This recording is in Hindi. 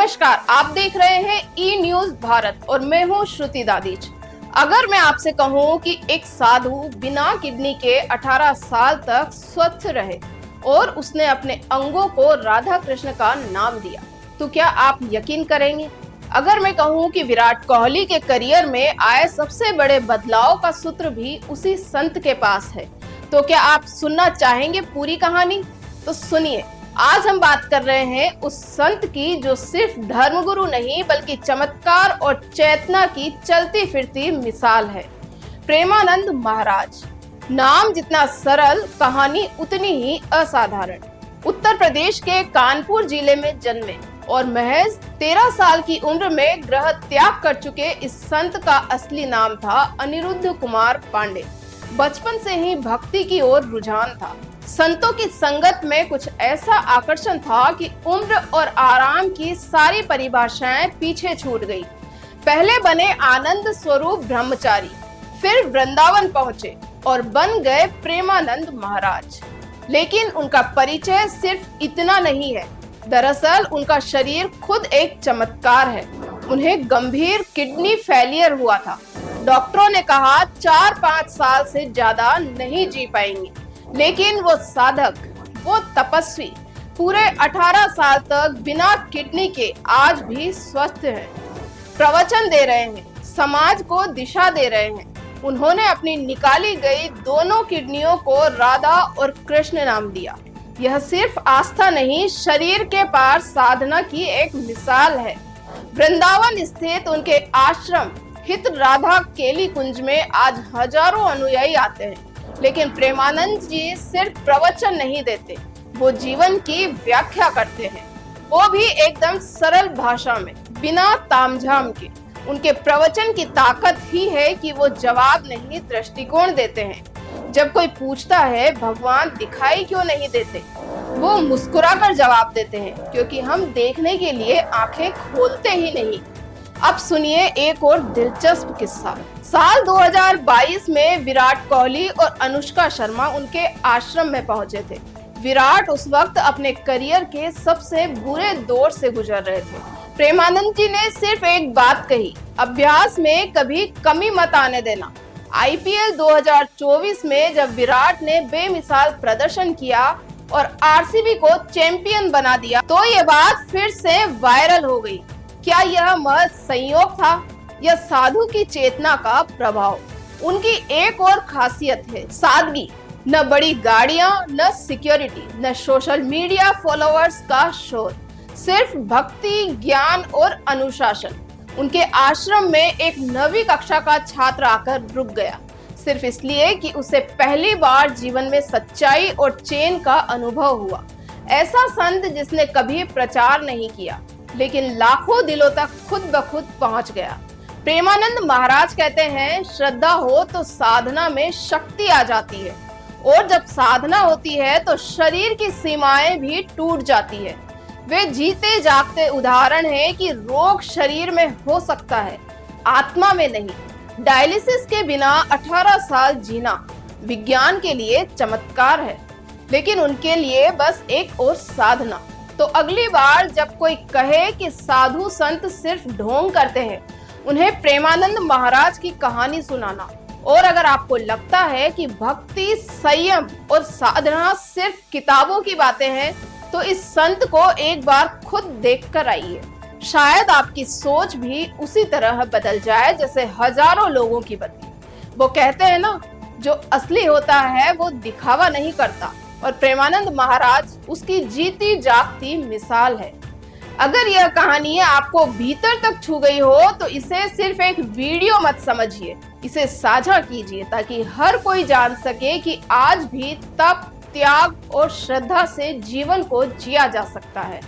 नमस्कार, आप देख रहे हैं ई न्यूज भारत और मैं हूं श्रुति दादीज। अगर मैं आपसे कहूं कि एक साधु बिना किडनी के 18 साल तक स्वस्थ रहे और उसने अपने अंगों को राधा कृष्ण का नाम दिया, तो क्या आप यकीन करेंगे? अगर मैं कहूं कि विराट कोहली के करियर में आए सबसे बड़े बदलाव का सूत्र भी उसी संत के पास है, तो क्या आप सुनना चाहेंगे पूरी कहानी? तो सुनिए, आज हम बात कर रहे हैं उस संत की जो सिर्फ धर्मगुरु नहीं बल्कि चमत्कार और चेतना की चलती फिरती मिसाल है। प्रेमानंद महाराज। नाम जितना सरल, कहानी उतनी ही असाधारण। उत्तर प्रदेश के कानपुर जिले में जन्मे और महज 13 साल की उम्र में ग्रह त्याग कर चुके इस संत का असली नाम था अनिरुद्ध कुमार पांडे। बचपन से ही भक्ति की ओर रुझान था। संतों की संगत में कुछ ऐसा आकर्षण था कि उम्र और आराम की सारी परिभाषाएं पीछे छूट गई। पहले बने आनंद स्वरूप ब्रह्मचारी, फिर वृंदावन पहुंचे और बन गए प्रेमानंद महाराज। लेकिन उनका परिचय सिर्फ इतना नहीं है। दरअसल उनका शरीर खुद एक चमत्कार है। उन्हें गंभीर किडनी फेलियर हुआ था। डॉक्टरों ने कहा 4-5 साल से ज्यादा नहीं जी पाएंगे, लेकिन वो साधक, वो तपस्वी पूरे 18 साल तक बिना किडनी के आज भी स्वस्थ हैं, प्रवचन दे रहे हैं, समाज को दिशा दे रहे हैं। उन्होंने अपनी निकाली गई दोनों किडनियों को राधा और कृष्ण नाम दिया। यह सिर्फ आस्था नहीं, शरीर के पार साधना की एक मिसाल है। वृंदावन स्थित उनके आश्रम हित राधा केली कुंज में आज हजारों अनुयायी आते हैं। लेकिन प्रेमानंद जी सिर्फ प्रवचन नहीं देते, वो जीवन की व्याख्या करते हैं, वो भी एकदम सरल भाषा में, बिना तामझाम के। उनके प्रवचन की ताकत ही है कि वो जवाब नहीं, दृष्टिकोण देते हैं। जब कोई पूछता है भगवान दिखाई क्यों नहीं देते, वो मुस्कुराकर जवाब देते हैं, क्योंकि हम देखने के लिए आंखें खोलते ही नहीं। अब सुनिए एक और दिलचस्प किस्सा। साल 2022 में विराट कोहली और अनुष्का शर्मा उनके आश्रम में पहुंचे थे। विराट उस वक्त अपने करियर के सबसे बुरे दौर से गुजर रहे थे। प्रेमानंद जी ने सिर्फ एक बात कही, अभ्यास में कभी कमी मत आने देना। IPL 2024 में जब विराट ने बेमिसाल प्रदर्शन किया और RCB को चैंपियन बना दिया, तो ये बात फिर से वायरल हो गई। क्या यह महज संयोग था या साधु की चेतना का प्रभाव? उनकी एक और खासियत है सादगी। न बड़ी गाड़ियां, न सिक्योरिटी, न सोशल मीडिया फॉलोअर्स का शोर, सिर्फ भक्ति, ज्ञान और अनुशासन। उनके आश्रम में एक 9वीं कक्षा का छात्र आकर रुक गया, सिर्फ इसलिए कि उसे पहली बार जीवन में सच्चाई और चैन का अनुभव हुआ। ऐसा संत जिसने कभी प्रचार नहीं किया, लेकिन लाखों दिलों तक खुद ब खुद पहुंच गया। प्रेमानंद महाराज कहते हैं, श्रद्धा हो तो साधना में शक्ति आ जाती है, और जब साधना होती है तो शरीर की सीमाएं भी टूट जाती है। वे जीते जागते उदाहरण है कि रोग शरीर में हो सकता है, आत्मा में नहीं। डायलिसिस के बिना 18 साल जीना विज्ञान के लिए चमत्कार है, लेकिन उनके लिए बस एक और साधना। तो अगली बार जब कोई कहे कि साधु संत सिर्फ ढोंग करते हैं, उन्हें प्रेमानंद महाराज की कहानी सुनाना। और अगर आपको लगता है कि भक्ति, संयम और साधना सिर्फ किताबों की बातें हैं, तो इस संत को एक बार खुद देखकर आइए। शायद आपकी सोच भी उसी तरह बदल जाए जैसे हजारों लोगों की बदली। वो कहते हैं ना, जो असली होता है वो दिखावा नहीं करता, और प्रेमानंद महाराज उसकी जीती जागती मिसाल है। अगर यह कहानी आपको भीतर तक छू गई हो तो इसे सिर्फ एक वीडियो मत समझिए, इसे साझा कीजिए ताकि हर कोई जान सके कि आज भी तप, त्याग और श्रद्धा से जीवन को जिया जा सकता है।